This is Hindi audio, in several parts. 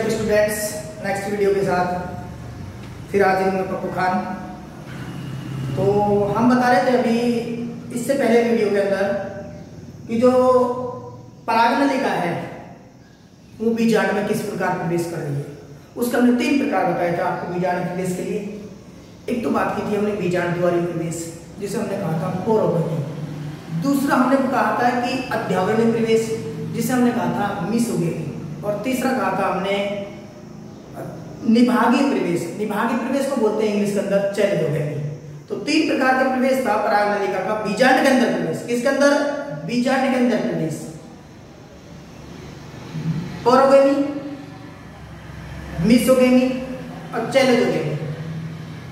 वेलकम स्टूडेंट्स, नेक्स्ट वीडियो के साथ फिर हाजिर हूँ मैं पप्पू खान। तो हम बता रहे थे अभी इससे पहले वीडियो के अंदर कि जो परागनलिका है वो बीजांड में किस प्रकार प्रवेश कर रही है। उसका हमने 3 प्रकार बताया था आपको बीजांड प्रवेश के लिए। एक तो बात की थी हमने बीजांड द्वारी प्रवेश, जिसे हमने कहा था पोरोगेमी। दूसरा हमने कहा था कि अध्यावरणीय प्रवेश, जिसे हमने कहा था मीसोगेमी। और तीसरा कहा था हमने निभागीय प्रवेश। निभागीय प्रवेश को बोलते हैं इंग्लिश के अंदर चैलेडोगेमी। तो 3 प्रकार का प्रवेश था परागनलिका का बीजांड के अंदर प्रवेश। किसके अंदर? बीजांड के अंदर प्रवेश। पोरोगेमी, मीसोगेमी और चैलेडोगेमी।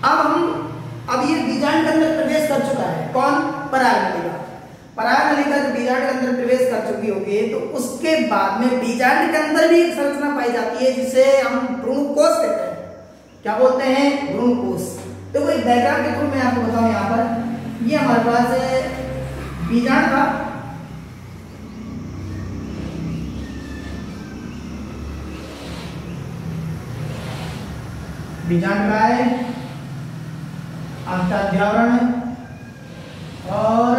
अब ये बीजांड के अंदर प्रवेश कर चुका है कौन? परागनलिका। परागनलिका जब बीजांड के अंदर प्रवेश कर चुकी होगी तो उसके बाद में बीजांड के अंदर भी एक संरचना पाई जाती है जिसे हम भ्रूणकोश कहते हैं। क्या बोलते हैं? भ्रूणकोश। देखो एक डायग्राम के थ्रू मैं आपको बताऊं, यहाँ पर ये हमारे पास बीजांड का है अंताध्यावरण और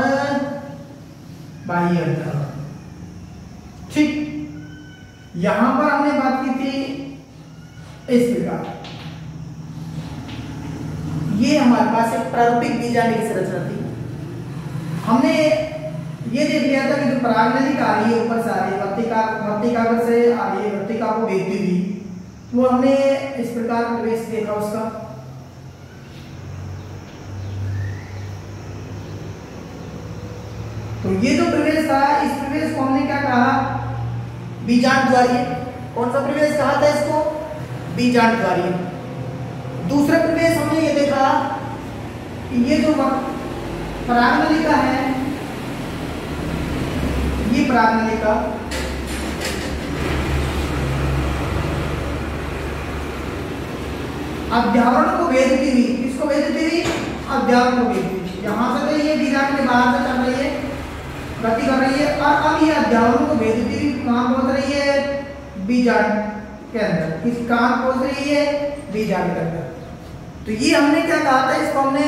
बाह्य अंतरावरण। ठीक, यहां पर हमने बात की थी इस प्रकार। ये हमारे पास एक प्रारूपिक बीजांड की संरचना थी। हमने ये देख लिया था कि जो परागनलिका आ रही है ऊपर से आ रही है, वर्तिकाग्र से आ रही है, वर्तिका को भेजती हुई, वो हमने इस प्रकार प्रवेश देखा उसका। तो ये जो प्रवेश था, इस प्रवेश को हमने क्या कहा? बीजांड द्वारी। कौन सा प्रवेश कहा था इसको? बीजांड द्वारी। दूसरा प्रवेश हमने ये देखा कि ये जो परागनलिका है, ये परागनलिका अध्यावरण को भेजती हुई, किसको भेजती हुई? अध्यावरण को भेजती हुई। यहां से तो ये बीजांड के बाहर से चल रही है, गति कर रही है, और अब ये अध्यावरण को भेजती हुई कहां पहुंच रही है? बीजांड के अंदर। किस कहां पहुंच रही है? बीजांड के अंदर। तो ये हमने क्या कहा था? इसको हमने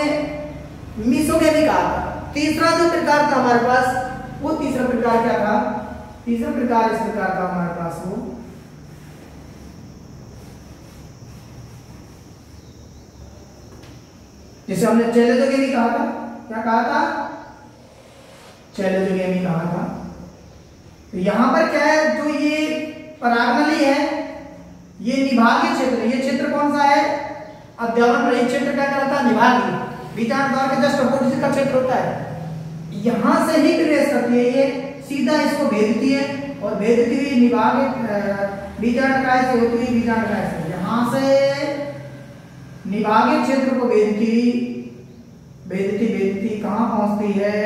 मीसोगेमी कहा था। तीसरा जो प्रकार था हमारे पास, वो तीसरा प्रकार क्या था? तीसरा प्रकार इस प्रकार था हमारे पास, वो जिसे हमने चैलेडोगेमी कहा था। क्या कहा था? चैलेडोगेमी कहा था। तो यहां पर क्या है? जो ये परागनली है, ये निभागीय क्षेत्र। ये क्षेत्र कौन सा है? अध्यावरण। ये क्षेत्र क्या कहलाता है? निभागीय। बीजांड द्वार के जस्ट अपोजिट का क्षेत्र होता है। यहां से ही प्रवेश करती है, ये सीधा इसको भेजती है और भेजती हुई निभागीय बीजांड काय से होती हुई बीजांड काय से, यहां से निभागीय क्षेत्र को भेजती कहां पहुंचती है?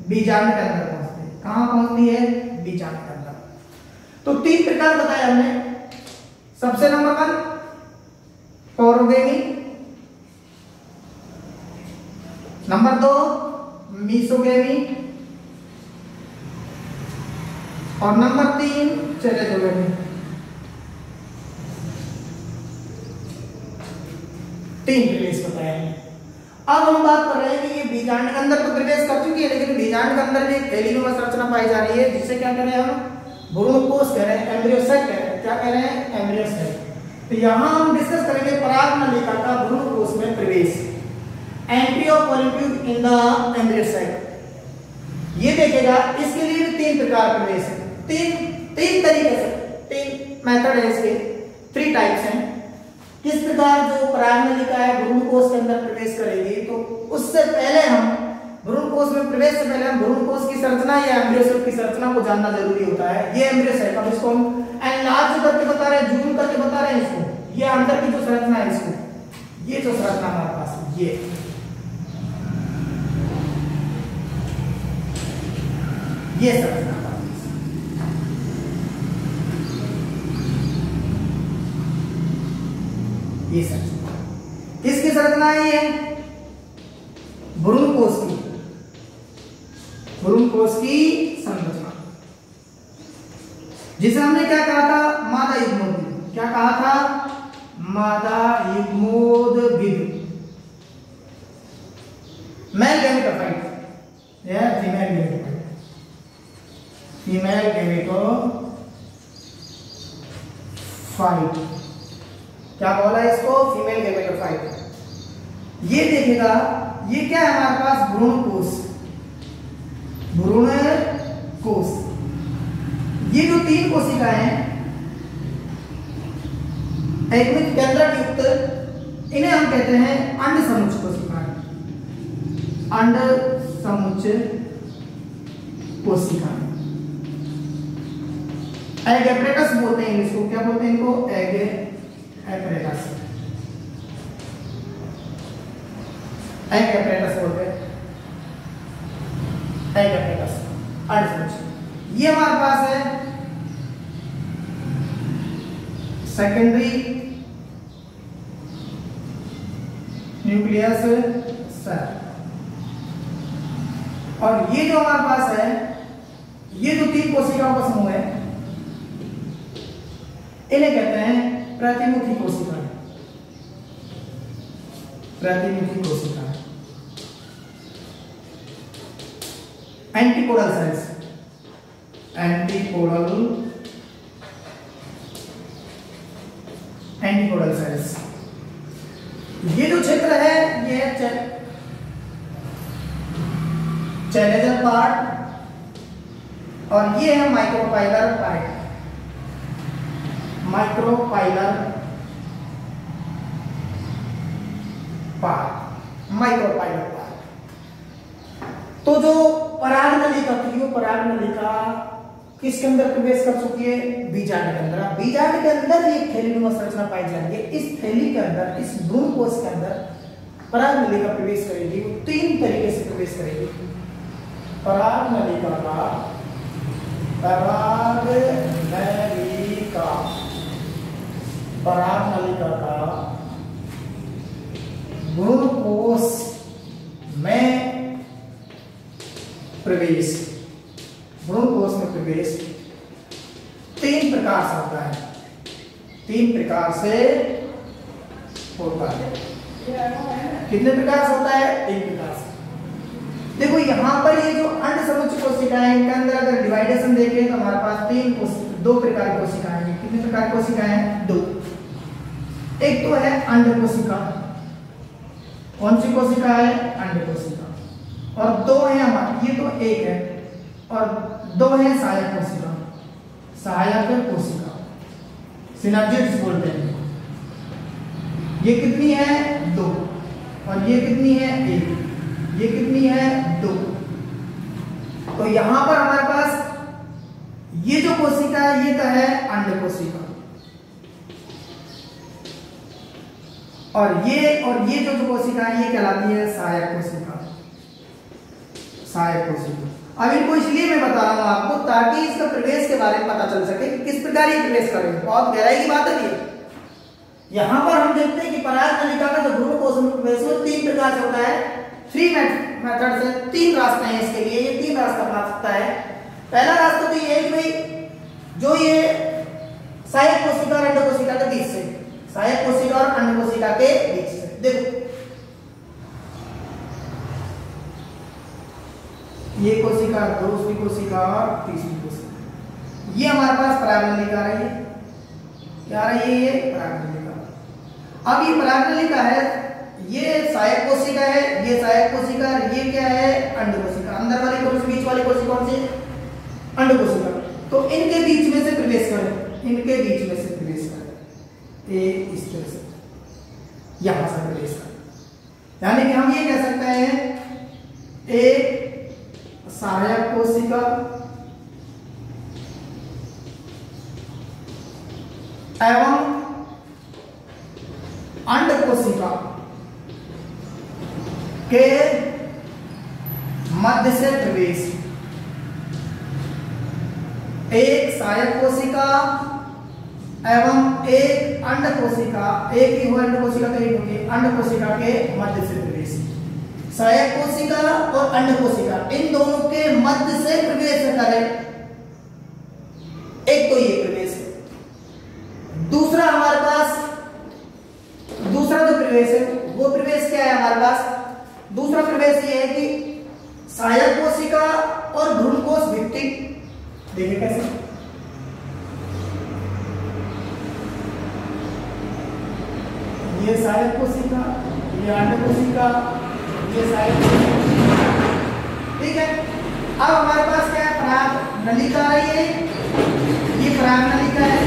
बीजांड के अंदर पहुंचती है। कहां पहुंचती है? बीजांड के अंदर। तो 3 प्रकार बताया हमने। सबसे नंबर 1 पोरोगेमी, नंबर 2 मीसोगेमी और नंबर 3 चैलेडोगेमी। 3 प्रवेश बताया है। अब हम बात कर रहे हैं कि ये बीजांड के अंदर तो प्रवेश कर चुकी है, लेकिन बीजांड के अंदर भी थैलीनुमा संरचना पाई जा रही है, जिसे क्या कह रहे हैं? हम भ्रूणकोश कह रहे हैं, एम्ब्रियोसाइट कह रहे हैं। क्या कह रहे हैं? एम्ब्रियोसाइट। तो यहां हम डिस्कस करेंगे परागनलिका का भ्रूणकोश में प्रवेश, एंट्री ऑफ पॉलिट्यूब इन द एम्ब्रियोसाइट। ये देखेगा। इसके लिए भी 3 प्रकार प्रवेश है। तीन तरीके से, 3 मेथड है इसके, 3 टाइप्स हैं। किस प्रकार जो परागनलिका है भ्रूणकोश के अंदर प्रवेश करेगी, तो उससे पहले हम भ्रूणकोश में प्रवेश से पहले हम भ्रूणकोश की संरचना या एम्ब्रियोसाइट की संरचना को जानना जरूरी होता है। ये एम्ब्रियोसाइट, अब इसको हम एनलार्ज करके बता रहे हैं, जूम करके बता रहे हैं इसको। ये अंदर की जो संरचना है, इसको, ये जो संरचना हमारे पास, ये संरचना, ये संरचना किसकी संरचना है? ये भ्रूणकोश की, भ्रूणकोश की संरचना, जिसे हमने क्या कहा था? मादा युग्मोद्दीपक। क्या कहा था? मादा युग्मोद्भिद, मेल गैमेटोफाइट या फीमेल गैमेटोफाइट, फीमेल गैमेटोफाइट, क्या बोला इसको? Female gametophyte. ये देखेगा, ये क्या है हमारे पास? भ्रूण कोश, भ्रूण कोश। ये जो 3 कोशिकाएं हैं एकमित केंद्रक युक्त, इन्हें हम कहते हैं अंड समुच्च कोशिकाएं, अंड समुच्च कोशिकाएं। एग एपरेटस बोलते हैं इसको, क्या बोलते हैं इनको? एग एपरेटस, एग एपरेटस बोलते हैं, एग एपरेटस, अंड समुच्च। ये हमारे पास है सेकेंडरी न्यूक्लियस सेल। और ये जो हमारे पास है, ये जो 3 कोशिकाओं का समूह है, इन्हें कहते हैं प्रतिमुखी कोशिकाएं, प्रतिमुखी कोशिकाएं, एंटीपोडल सेल्स, एंटीपोडल सेल्स। ये जो क्षेत्र है ये चैलेंजर पार्ट, और ये है micropylar part, micropylar part, micropylar part. तो जो पराग नलिका थी, वो पराग नलिका किसके अंदर प्रवेश कर चुकी है? बीजांड के अंदर। बीजांड के अंदर ये थैलीनुमा संरचना पाई जाएगी। इस थैली के अंदर, इस भ्रूण कोश के अंदर पराग नलिका प्रवेश करेगी। वो 3 तरीके से प्रवेश करेगी। पराग नलिका का, पराग नलिका, पराग नलिका का भ्रूण कोश में प्रवेश, भ्रूण कोश में प्रवेश 3 प्रकार से होता है, 3 प्रकार से होता है। कितने प्रकार से होता है? 3 प्रकार से। देखो यहां पर ये जो अंड समुच्च कोशिकाएं, इनके अंदर अगर डिवाइडेशन देखें तो हमारे पास 2 प्रकार की कोशिकाएं हैं। कितने प्रकार की कोशिकाएं हैं? 2। एक तो है अंड कोशिका। कौन सी कोशिका है? अंड कोशिका। और 2 है हमारी, ये तो एक है, और 2 है सहायक कोशिका, सहायक कोशिका, सिनर्जिड्स बोलते हैं। ये कितनी है? 2। और ये कितनी है? 1। ये कितनी है? 2। तो यहां पर हमारे पास ये जो कोशिका है, ये तो है अंड कोशिका, और ये जो कोशिका है, ये कहलाती है सहायक कोशिका, सहायक कोशिका। अब इनको इसलिए मैं बता रहा हूं आपको ताकि इसका प्रवेश के बारे में पता चल सके कि किस प्रकार ये प्रवेश करेंगे। बहुत गहराई की बात है ये। यहां पर हम देखते हैं कि पराग नलिका का जो भ्रूण कोश में प्रवेश है 3 प्रकार से होता है। 3 मेथड से, 3 रास्ते हैं इसके लिए। ये 3 रास्ता अपना सकता है। पहला रास्ता तो ये है कि भाई जो ये सहायक कोशिका और अंड कोशिका के बीच से, सहायक कोशिका और अंड कोशिका के बीच से, देखो ये कोशिका, दूसरी कोशिका और तीसरी कोशिका, ये हमारे पास पराग नलिका आ रही है। क्या आ रही है? ये पराग नलिका। अब ये पराग नलिका है, ये सहायक कोशिका है, ये सहायक कोशिका, ये क्या है? अंड कोशिका। अंदर वाली कौन सी? बीच वाली कोशिका कौन सी? अंड कोशिका। तो इनके बीच में से प्रवेश करें, इनके बीच में से प्रवेश करें, इस तरह से यहां से प्रवेश करें। यानी कि हम ये कह सकते हैं एक सहायक कोशिका एवं अंड कोशिका के मध्य से प्रवेश, एक सहायक कोशिका एवं एक अंड कोशिका, एक ही हो अंड कोशिका तो एक होगी, अंड कोशिका के मध्य से प्रवेश। सहायक कोशिका और अंड कोशिका इन दोनों के मध्य से प्रवेश करें। एक तो ये प्रवेश है। दूसरा प्रवेश ये है कि सहायक कोशिका और भ्रूण कोश भित्ति, देखिए कैसे, ये सहायक कोशिका, ये अंड कोशिका, ये सहायक कोशिका, ठीक है। अब हमारे पास क्या है, पराग नलिका है, ये पराग नलिका है।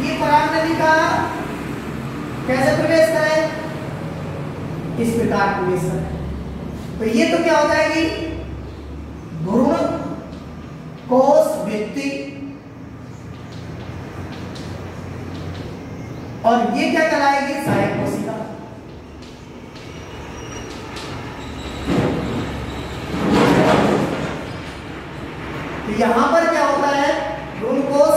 ये पराग नलिका कैसे प्रवेश करे, इस प्रकार प्रवेश करे। तो ये तो क्या हो जाएगी, भ्रूण कोश भित्ति, और ये क्या कहलाएगी, सहायक कोशिका। तो यहां पर क्या होता है, भ्रूण कोश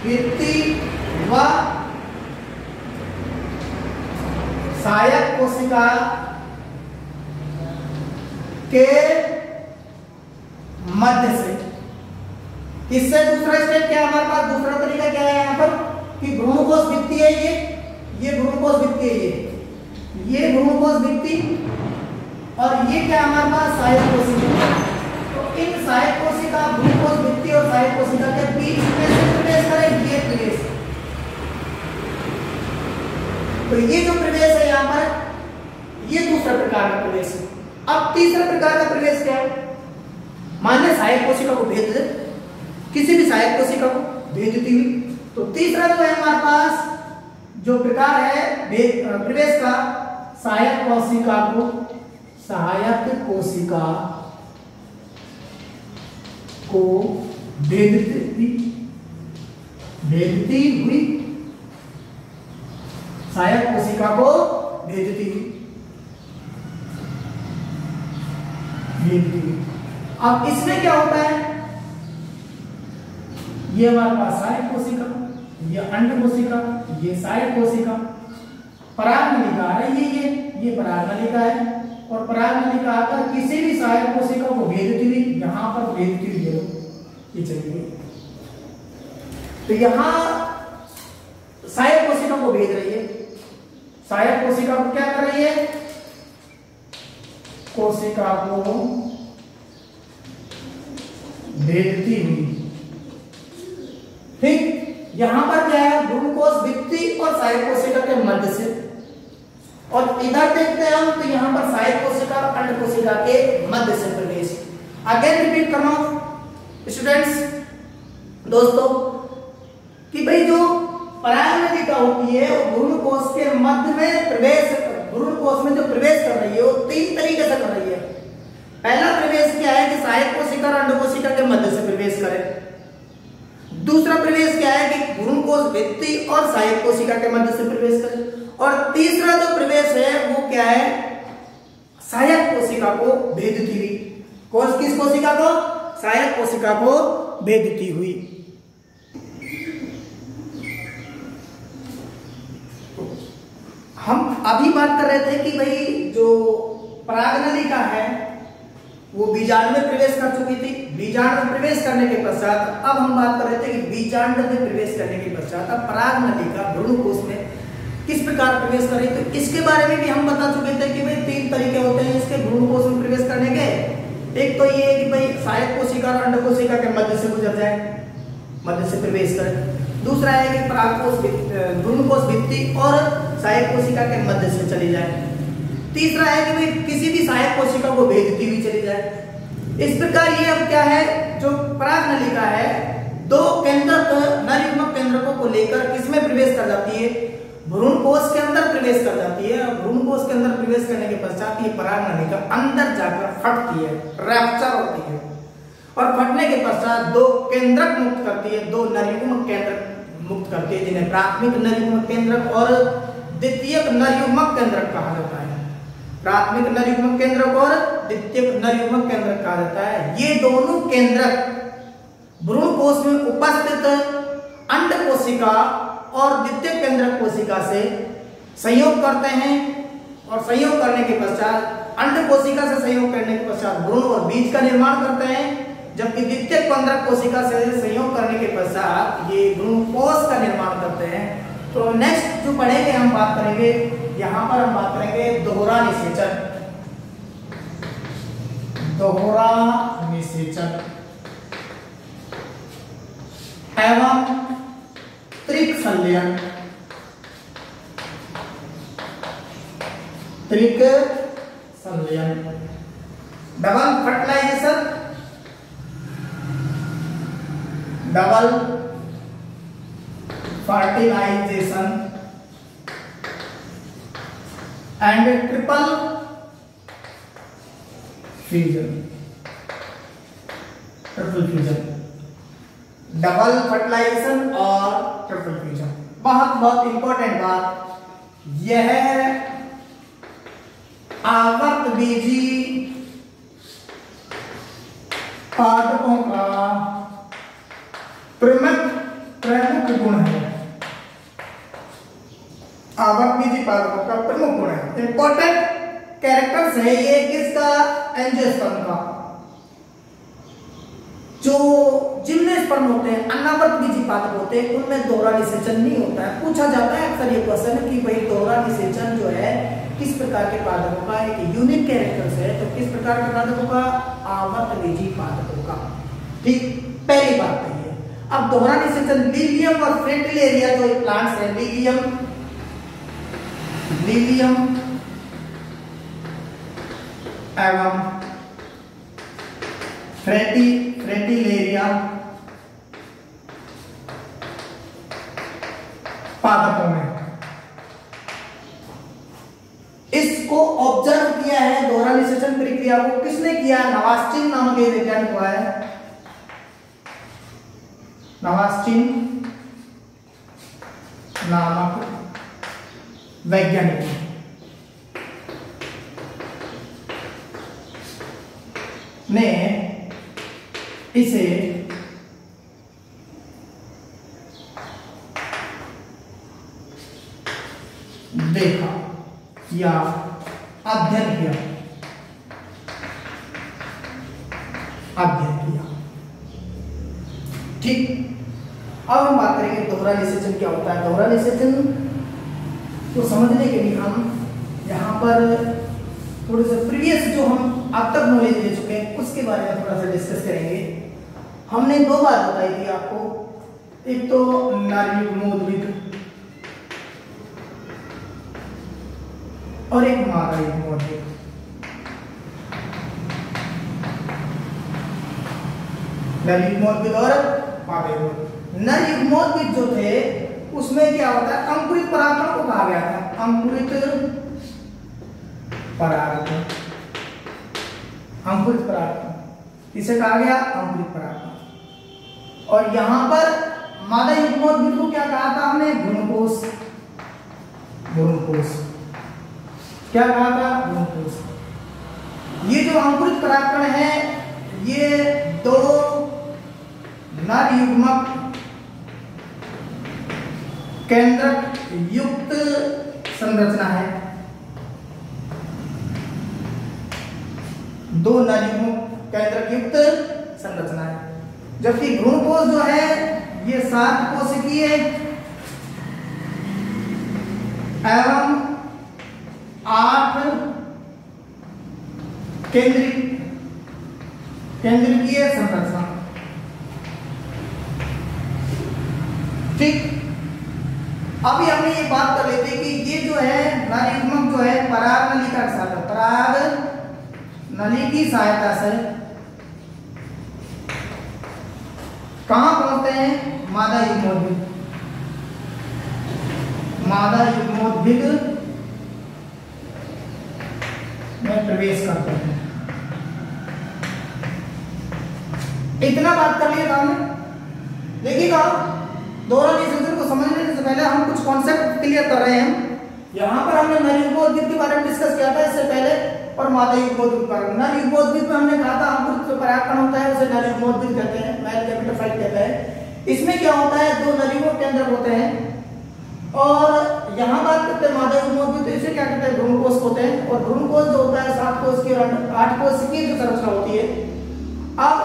भित्ति व सहायक कोशिका के मध्य से, इससे दूसरा स्टेप क्या है हमारे पास, दूसरा तरीका क्या है यहाँ पर कि भ्रूण कोश भित्ति है, ये भ्रूण कोश भित्ति है, ये भ्रूण कोश भित्ति, और ये क्या हमारे पास, सहायक कोशिका। तो इन सहायक कोशिका, भ्रूण कोश भित्ति और सहायक कोशिका के बीच में से प्रवेश करें, ये प्रवेश। तो ये जो प्रवेश है यहाँ पर, ये दूसरा प्रकार का प्रवेश है। अब तीसरा प्रकार का प्रवेश क्या है, मान लें सहायक कोशिका को भेज दे, किसी भी सहायक कोशिका को भेज देती हुई, तो तीसरा जो है हमारे पास जो प्रकार है प्रवेश का, सहायक कोशिका को, सहायक कोशिका को भेजती हुई, सहायक कोशिका को भेजती हुई। अब इसमें क्या होता है, ये हमारे पास सहायक कोशिका, ये अंड कोशिका, ये सहायक कोशिका, पराग नलिका है, ये पराग नलिका है, और पराग नलिका आकर किसी भी सहायक कोशिका को भेजती हुई, यहां पर भेजती हुई ये चली गई। तो यहां सहायक कोशिका को भेज रही है, सहायक कोशिका को क्या कर रही है, कोशिका को भेजती हुई, ठीक। यहां पर क्या है, भ्रूण कोश भित्ति और सहायक कोशिका के मध्य से, और इधर देखते हैं हम, तो यहां पर सहायक कोशिका और अंड कोशिका के मध्य से प्रवेश। अगेन रिपीट कर रहा हूं स्टूडेंट्स, दोस्तों, कि भाई जो पराग नलिका होती है वो भ्रूण कोश के मध्य में प्रवेश, भ्रूण कोश में जो प्रवेश कर रही है वो तीन तरीके से कर रही है। पहला प्रवेश क्या है कि सहायक कोशिका और अंड कोशिका के मध्य से प्रवेश करे। दूसरा प्रवेश क्या है कि भ्रूण कोश भित्ति और सहायक कोशिका के मध्य से प्रवेश करे। और तीसरा जो प्रवेश है वो क्या है, सहायक कोशिका को भेजती हुई। किस कोशिका को, सहायक कोशिका को भेजती हुई। हम अभी बात कर रहे थे कि भाई जो पराग नलिका है वो बीजांड में प्रवेश कर चुकी थी। बीजांड में प्रवेश करने के पश्चात अब हम बात कर रहे थे कि बीजांड में प्रवेश करने के पश्चात अब पराग नलिका भ्रूण कोश में किस प्रकार प्रवेश करें, तो इसके बारे में भी हम बता चुके थे कि भाई तीन तरीके होते हैं इसके भ्रूण कोश में प्रवेश करने के। एक तो ये है कि भाई सहायक कोशिका और अंड कोशिका के मध्य से गुजर जाए, मध्य से प्रवेश करें। दूसरा है कि पराग कोश भ्रूण कोश भित्ति और सहायक कोशिका के मध्य से चली जाए। तीसरा है कि भाई किसी भी सहायक कोशिका को भेजती हुई चली जाए। इस प्रकार ये अब क्या है, जो पराग नलिका है दो केंद्रक नरयुग्मक केंद्रकों को लेकर किसमें प्रवेश कर जाती है, भ्रूण कोश के अंदर प्रवेश कर जाती है। और भ्रूण कोश के अंदर प्रवेश करने के पश्चात ये पराग नलिका अंदर जाकर फटती है, रैप्चर होती है, और फटने के पश्चात दो केंद्रक मुक्त करती है, दो नरयुग्मक केंद्रक मुक्त करती है, जिन्हें प्राथमिक नरयुग्मक केंद्रक और द्वितीयक नरयुग्मक केंद्रक कहा जाता है। प्राथमिक नरयुग्मक केंद्रक और द्वितीयक नरयुग्मक केंद्रक कहा जाता है। ये दोनों केंद्रक भ्रूण कोश में उपस्थित अंड कोशिका और द्वितीयक केंद्रक कोशिका से संयोग करते हैं, और संयोग करने के पश्चात अंड कोशिका से संयोग करने के पश्चात भ्रूण और बीज का निर्माण करते हैं, जबकि द्वितीयक केंद्रक कोशिका से संयोग करने के पश्चात ये भ्रूण कोश का निर्माण करते हैं। तो नेक्स्ट जो पढ़ेंगे हम बात करेंगे, यहाँ पर हम बात करेंगे दोहरा निषेचन। दोहरा निषेचन एवं त्रिक संलयन। त्रिक संलयन, double fertilization, double fertilization and triple fusion. Triple fusion, double fertilization और ट्रिपल फ्यूजन। बहुत इंपॉर्टेंट बात, यह आवर्त बीजी पादपों का प्रमुख गुण है। आवर्त बीजी पादपों का प्रमुख गुण है, इंपॉर्टेंट कैरेक्टर्स है ये किसका, एंजियोस्पर्म का। जो जिम्नोस्पर्म होते हैं, अनावर्त बीजी पादप होते हैं, उनमें दोहरा निषेचन नहीं होता है। पूछा जाता है अक्सर ये क्वेश्चन कि भाई दोहरा निषेचन जो है किस प्रकार के पादपों का, एक यूनिक कैरेक्टर्स है, तो किस प्रकार के पादपों का, आवर्त बीजी पादपों का। ठीक, पहली बात तो ये। अब दोहरा निषेचन लिलियम और फ्रेटिलेरिया जो प्लांट्स है, लिलियम एवं फ्रेटिलेरिया पादपों में इसको ऑब्जर्व किया है, दोहरा निषेचन प्रक्रिया को किसने किया, नवास्टिन नामक एक वैज्ञानिक हुआ है। नवास्टिन नामक वैज्ञानिक ने इसे देखा या अध्ययन किया। ठीक, अब हम बात करेंगे दोहरा निषेचन क्या होता है। दोहरा निषेचन को समझने के लिए हम यहाँ पर थोड़े से प्रीवियस जो हम अब तक नॉलेज दे चुके हैं उसके बारे में थोड़ा सा डिस्कस करेंगे। हमने दो बात बताई थी आपको, एक तो नरयुग्मोद्भिद और एक मादा युग्मोद्भिद। नरयुग्मोद्भिद और मादा युग्मोद्भिद। नरयुग्मोद्भिद जो थे उसमें क्या होता है, अंकुरित परागकण को कहा गया था, अंकुरित परागकण। अंकुरित परागकण इसे कहा गया अंकुरित परागकण। और यहां पर मादा युग्मोद्भिद को क्या कहा था हमने, भ्रूणकोश। भ्रूणकोश क्या कहा था, भ्रूणकोश। ये जो अंकुरित परागकण है ये दो नर युग्मक केंद्रक युक्त संरचना है। दो नर युग्मक केंद्रक युक्त संरचना है, जबकि भ्रूणकोश जो है ये 7 कोशिकीय एवं 8 केंद्रीय संरचना। ठीक, अभी हमने ये बात कर लेते हैं कि ये जो है नर युग्मक जो है पराग नलिका के साथ, पराग नली की सहायता से कहां पहुंचते हैं, मादा युग्मोद्भिद। मादा युग्मोद्भिद में प्रवेश करते हैं। इतना बात कर लिया हमने। देखिएगा, दोहरा निषेचन को समझने से पहले हम कुछ कॉन्सेप्ट क्लियर कर रहे हैं। यहाँ पर हमने नर युग्मोद्भिद के बारे में डिस्कस किया था इससे पहले, और मादा युग्मोद्भिद के बारे में। नर युग्मोद्भिद में हमने कहा था अंकुरित परागकण होता है, उसे नर युग्मोद्भिद कहते हैं, मेल कैपिटल फाइट कहते हैं। इसमें क्या होता है, दो नर युग्मक केंद्रक होते हैं। और यहाँ बात करते हैं मादा युग्मोद्भिद, तो इसे क्या कहते हैं, भ्रूणकोश होते हैं। और भ्रूणकोश जो होता है 7 कोश की और 8 कोश की जो संरचना होती है। अब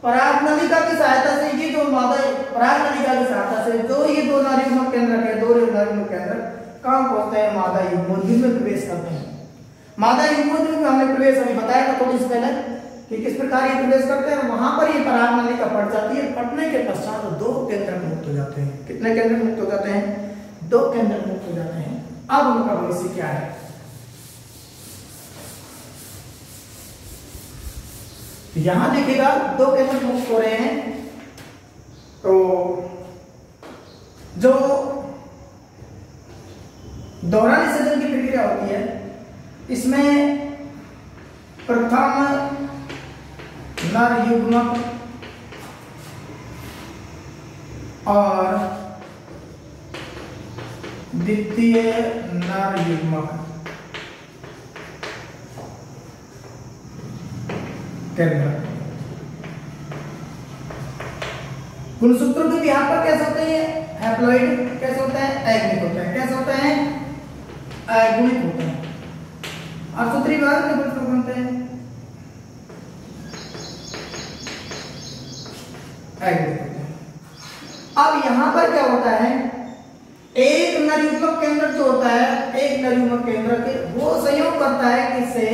पराग नलिका की सहायता से ये जो मादा पराग नलिका की सहायता से जो ये दो नर युग्मक केंद्रक है, दो नर केंद्र कहाँ पहुंचते हैं? मादा युग्मोद्भिद में प्रवेश करते हैं। मादा युग्मोद्भिद में हमने प्रवेश अभी बताया था थोड़ी देर पहले कि किस प्रकार ये प्रवेश करते हैं। वहां पर ये परागनलिका फट जाती है। फटने के पश्चात 2 केंद्रक मुक्त हो जाते हैं। कितने केंद्रक मुक्त हो जाते हैं? 2 केंद्रक मुक्त हो जाते हैं। अब उनका भविष्य क्या है? यहां देखिएगा 2 केंद्रक मुक्त हो रहे हैं, तो जो दोहरा निषेचन की प्रक्रिया होती है इसमें प्रथम नर युग्मक और द्वितीय नर युग्मक केंद्र गुणसूत्रों के यहाँ पर कैसे होते हैं? हैप्लॉइड कैसे होता है? एगुणित होता है। कैसे होता है? एगुणित होता है। और सूत्री बार में गुणसूत्र बनते हैं एगुणित होते हैं। अब यहाँ पर क्या होता है? एक नर युग्मक केंद्र जो होता है, एक नर युग्मक केंद्र के वो संयोग करता है किससे?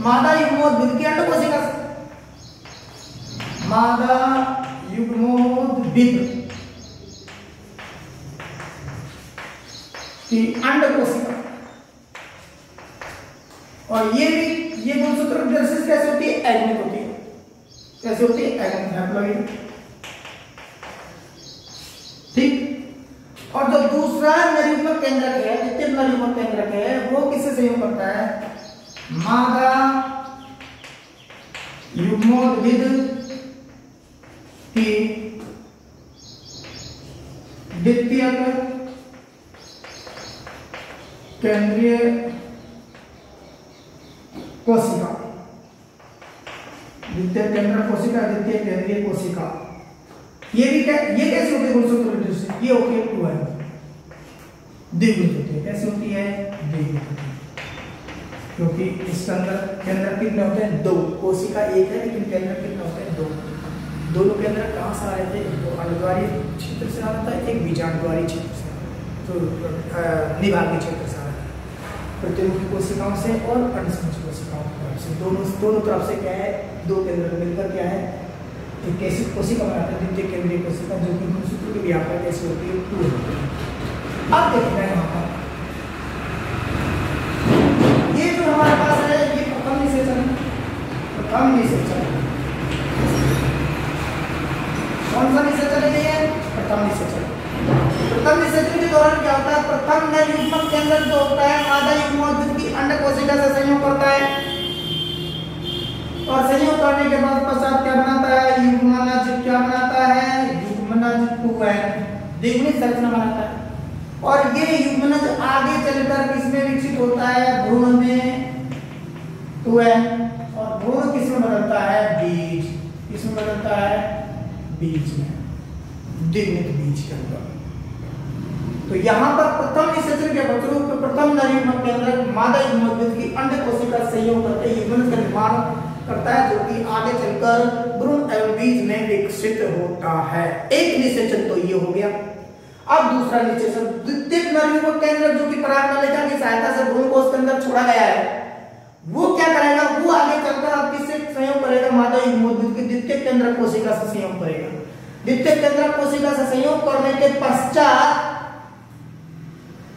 मादा युग्मोद्भिद की अंडकोशिका से। मादा युग्मोद्भिद की अंडकोशिका। और ये गुणसूत्र ग्रसिस कैसे होती है? एगुणित होती है। कैसे होती है? एगुणित हैप्लॉइड। ठीक। और जो दूसरा नरयुग्मक केंद्रक है, द्वितीय नरयुग्मक केंद्रक है, वो किससे संयोग करता है? मादा युग्मोद्भिद की द्वितीय केंद्रीय कोशिका। द्वितीय केंद्र कोशिका, द्वितीय केंद्रीय कोशिका। ये कैसे होती है गुणसूत्र की दृष्टि से? ये होती है 2n, द्विगुणित होती है। कैसे होती है? द्विगुणित होती है, क्योंकि इसके अंदर केंद्र कितने होते हैं? 2। कोशिका एक है लेकिन केंद्र कितने होते हैं? 2। दोनों केंद्र कहाँ से आ रहे थे? एक तो अंडद्वारी क्षेत्र से आ रहा था, एक बीजांडद्वारी क्षेत्र से, तो निभागी क्षेत्र से आ रहा था। प्रतिमुखी कोशिकाओं से और अंडसंच कोशिकाओं की तरफ से, दोनों तरफ से क्या है? 2 केंद्र मिलकर क्या है? एक कैसी कोशिका बनाते हैं? द्वितीय केंद्रीय कोशिका, जो कि गुणसूत्र की व्याख्या कैसे होती है? 2 होती है। अब देखना है यहाँ पर ये जो हमारे पास है, ये प्रथम निषेचन। प्रथम निषेचन कौन सा निषेचन है? ये प्रथम निषेचन। प्रथम निषेचन के दौरान क्या होता है? प्रथम नर युग्मक केंद्र जो होता है मादा युग्मोद्भिद की अंडकोशिका से संयोग करता है, और संयोग करने के बाद पश्चात क्या बनाता है? युग्मनज। क्या बनाता है? युग्मनज 2n, द्विगुणित संरचना बनाता है। और ये युग्मनज आगे चलकर किसमें विकसित होता है? भ्रूण में 2n। और भ्रूण किसमें बदलता है? बीज। किसमें बदलता है? बीज में, द्विगुणित बीज के अंदर। तो यहाँ पर प्रथम निषेचन के फलस्वरूप प्रथम नर युग्मक केंद्र मादा युग्मोद्भिद की अंडकोशिका संयोग करके युग्मनज का निर्माण करता है, जो कि आगे चलकर भ्रूण एवं बीज में विकसित होता है। एक निषेचन तो ये हो गया। अब दूसरा निषेचन, द्वितीय नर युग्मक केंद्र जो कि परागनलिका की सहायता से भ्रूण कोश के अंदर छोड़ा गया है, वो क्या करेगा? वो आगे चलकर आप किससे संयोग करेगा? मादा युग्मोद्भिद की द्वितीय केंद्र कोशिका से संयोग करेगा। द्वितीय केंद्र कोशिका से संयोग करने के पश्चात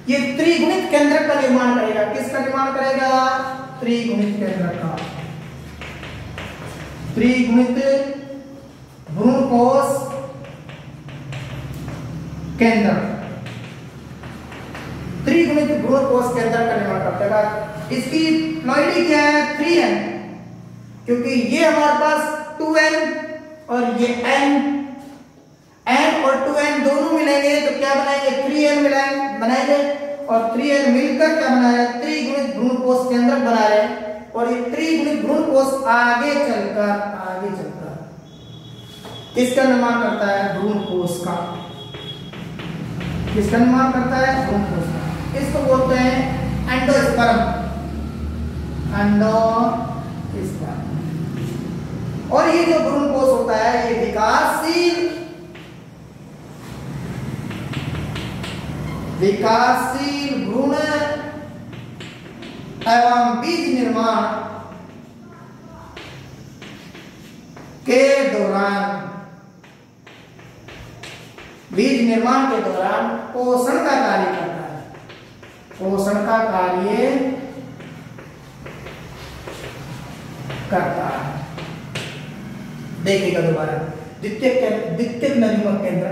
ये त्रिगुणित केंद्रक का निर्माण करेगा। किसका निर्माण करेगा? त्रिगुणित केंद्रक का। त्रिगुणित भ्रूण कोश केंद्र, त्रिगुणित भ्रूण कोश केंद्र का निर्माण करता है। इसकी प्लॉइडी क्या है? 3n, क्योंकि ये हमारे पास 2n और ये n और 2n दोनों मिलेंगे तो क्या बनाएंगे? 3n बनाएंगे। और 3n मिलकर क्या बना रहे? त्रिगुणित भ्रूण कोश केंद्र बना रहे। और ये त्रिगुणित भ्रूण कोश आगे चलकर किसका निर्माण करता है? भ्रूण कोश का। किसका निर्माण करता है? भ्रूण कोश का। इसको बोलते हैं एंडोस्पर्म। और ये जो भ्रूण कोश होता है ये विकासशील भ्रूण एवं बीज निर्माण के दौरान पोषण का कार्य करता है। पोषण का कार्य करता है। देखिएगा दोबारा, द्वितीयक नलिका केंद्र,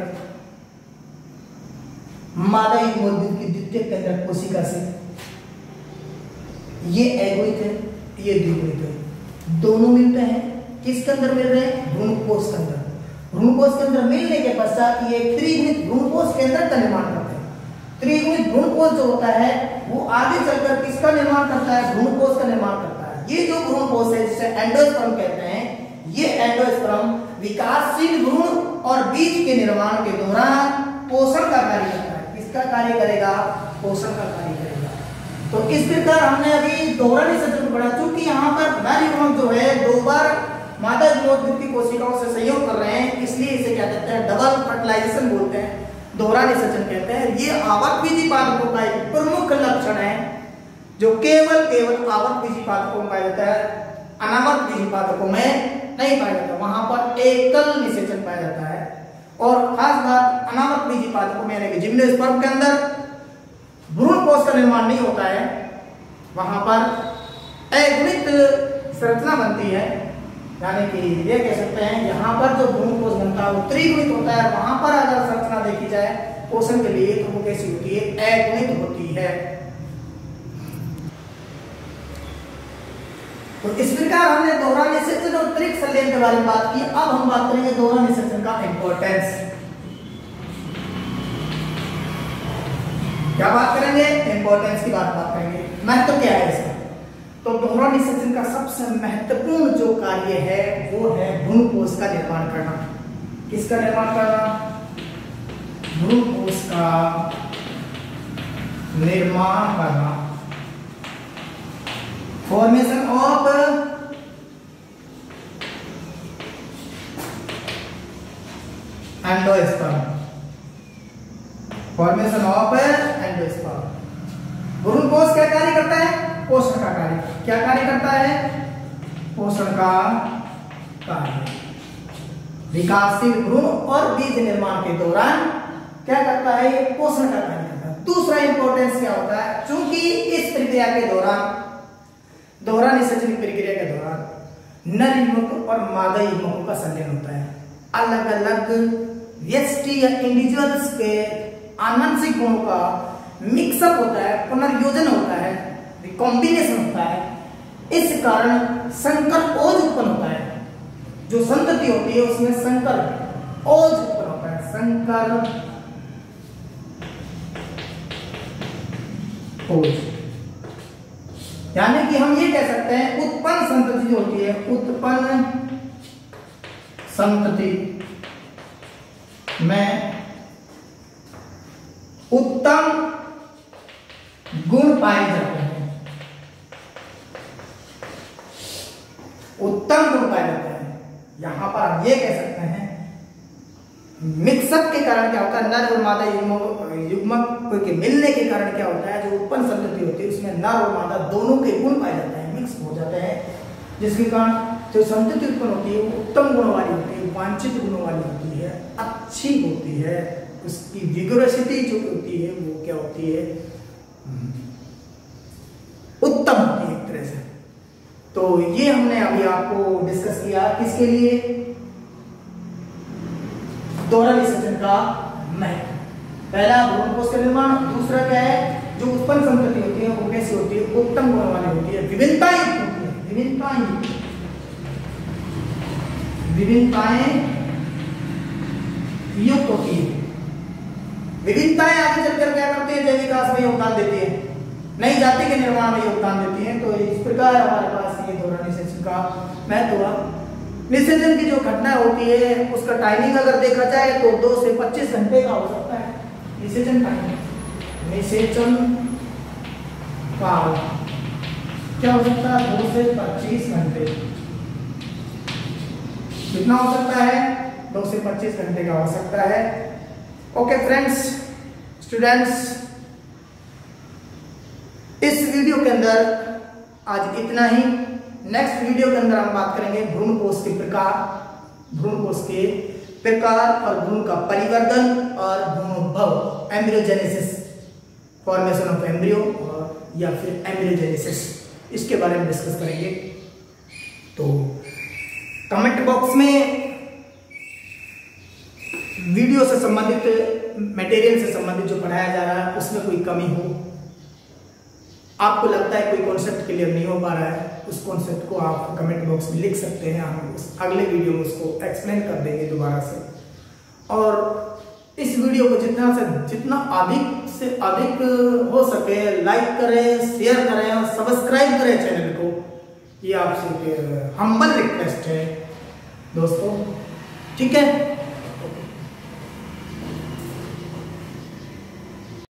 मादा युग्मोद्भिद की द्वितीयक केंद्रक कोशिका से ये एगोइड है, ये द्विगुणित है, दोनों मिलते हैं। किसके अंदर मिल रहे हैं? भ्रूणकोश के अंदर। भ्रूणकोश के अंदर मिलने के पश्चात ये त्रिगुणित भ्रूणकोश केंद्र का निर्माण करते हैं। त्रिगुणित भ्रूणकोश जो होता है वो आगे चलकर किसका निर्माण करता है? भ्रूणकोश का निर्माण करता है। ये जो भ्रूणकोश है जिसे एंडोस्पर्म कहते हैं, ये एंडोस्पर्म विकासशील भ्रूण और बीज के निर्माण के दौरान पोषण का कार्य करता है। किसका कार्य करेगा? पोषण का कार्य करेगा। तो इस प्रकार हमने अभी दोहरा निषेचन पढ़ा। चूंकि यहाँ पर नर युग्मक जो है दो बार मादा युग्मोद्भिद की कोशिकाओं से संयोग कर रहे हैं, इसलिए इसे क्या कहते हैं? डबल फर्टिलाइजेशन बोलते हैं, दोहरा निषेचन कहते हैं। ये आवर्त बीजी पादपों का एक प्रमुख लक्षण है जो केवल आवर्त बीजी पादपों में पाया जाता है, अनावर्त बीजी पादपों में नहीं पाया जाता। वहां पर एकल निषेचन पाया जाता है। और खास बात, अनावर्त बीजी पादपों में यानी कि जिम्नोस्पर्म के अंदर भ्रूणकोश का निर्माण नहीं होता है, वहां पर अगुणित संरचना बनती है। यानी कि ये कह सकते हैं यहाँ पर जो भ्रूणकोश बनता है वो त्रिगुणित होता है। वहां पर अगर संरचना देखी जाए पोषण के लिए तो वो कैसी होती है? अगुणित होती है। तो इस प्रकार हमने दोहरा निषेचन और त्रिक संलयन के बारे में बात की। अब हम बात करेंगे दोहरा निषेचन का इंपॉर्टेंस। क्या बात करेंगे? इंपॉर्टेंस की बात करेंगे। महत्व क्या है इसका? तो दोहरा निषेचन का सबसे महत्वपूर्ण जो कार्य है वो है भ्रूणकोश का निर्माण करना। किसका निर्माण करना? भ्रूणकोश का निर्माण करना। Formation of endosperm. Formation of endosperm. भ्रूणकोश क्या कार्य करता है? पोषण का कार्य। क्या कार्य करता है? पोषण का कार्य। विकासशील भ्रूण और बीज निर्माण के दौरान क्या करता है? ये पोषण का कार्य करता है। दूसरा इंपॉर्टेंस क्या होता है? चूंकि इस प्रक्रिया के दौरान, दोहरा निषेचन प्रक्रिया के दौरान नर युग्मक और मादा युग्मकों का संलयन होता है। अलग अलग व्यष्टि या इंडिविजुअल्स के आनुवंशिक गुणों का मिक्सअप होता है, पुनर्योजन होता है, कॉम्बिनेशन होता है। इस कारण संकर ओज उत्पन्न होता है। जो संतति होती है उसमें संकर ओज उत्पन्न होता है। संकर ओज यानी कि हम ये कह सकते हैं उत्पन्न संतति जो होती है, उत्पन्न संतति में उत्तम गुण पाए जाते हैं। उत्तम गुण पाए जाते हैं। यहां पर हम ये कह सकते हैं मिक्सअप के कारण क्या होता है? नर और मादा युग्मक के मिलने के कारण क्या होता है? जो उत्पन्न संतति होती है उसमें नर और मादा दोनों के गुण पाए जाते हैं, मिक्स हो जाते हैं, जिसके कारण जो संतति उत्पन्न होती है वो उत्तम गुणों वाली होती है, वांछित गुणों वाली होती है, अच्छी होती है। उसकी विगोरसिटी जो होती है वो क्या होती है? उत्तम होती है एक तरह से। तो ये हमने अभी आपको डिस्कस किया। किसके लिए? दोहरा निषेचन का महत्व। पहला भ्रूणकोश का निर्माण, दूसरा क्या है? जो उत्पन्न संतति होती है वो कैसी होती है? उत्तम गुण वाली होती है, विभिन्नताएं युक्त होती है। विभिन्नताएं युक्त होती है। विभिन्नताएं आगे चलकर क्या करती है? जैव विकास में योगदान देती है, नई जाति के निर्माण में योगदान देती है। तो इस प्रकार हमारे पास ये दोहरा निषेचन का महत्व हुआ। निषेचन की जो घटना होती है उसका टाइमिंग अगर देखा जाए तो 2 से 25 घंटे का हो सकता है। निषेचन टाइम, निषेचन काल क्या हो सकता है? 2 से 25 घंटे। कितना हो सकता है? 2 से 25 घंटे का हो सकता है। ओके फ्रेंड्स, स्टूडेंट्स, के अंदर आज इतना ही। नेक्स्ट वीडियो के अंदर हम बात करेंगे भ्रूण कोष के प्रकार, भ्रूण कोष के प्रकार और भ्रूण का परिवर्तन और भ्रूणोद्भव, एम्ब्रियोजेनेसिस, फॉर्मेशन ऑफ एम्ब्रियो और या फिर एम्ब्रियोजेनेसिस, इसके बारे में डिस्कस करेंगे। तो कमेंट बॉक्स में वीडियो से संबंधित, मटेरियल से संबंधित जो पढ़ाया जा रहा है उसमें कोई कमी हो, आपको लगता है कोई कॉन्सेप्ट क्लियर नहीं हो पा रहा है, उस कॉन्सेप्ट को आप कमेंट बॉक्स में लिख सकते हैं। हम उस अगले वीडियो में उसको एक्सप्लेन कर देंगे दोबारा से। और इस वीडियो को जितना अधिक से अधिक हो सके लाइक करें, शेयर करें और सब्सक्राइब करें चैनल को। ये आपसे हम्बल रिक्वेस्ट है दोस्तों, ठीक है।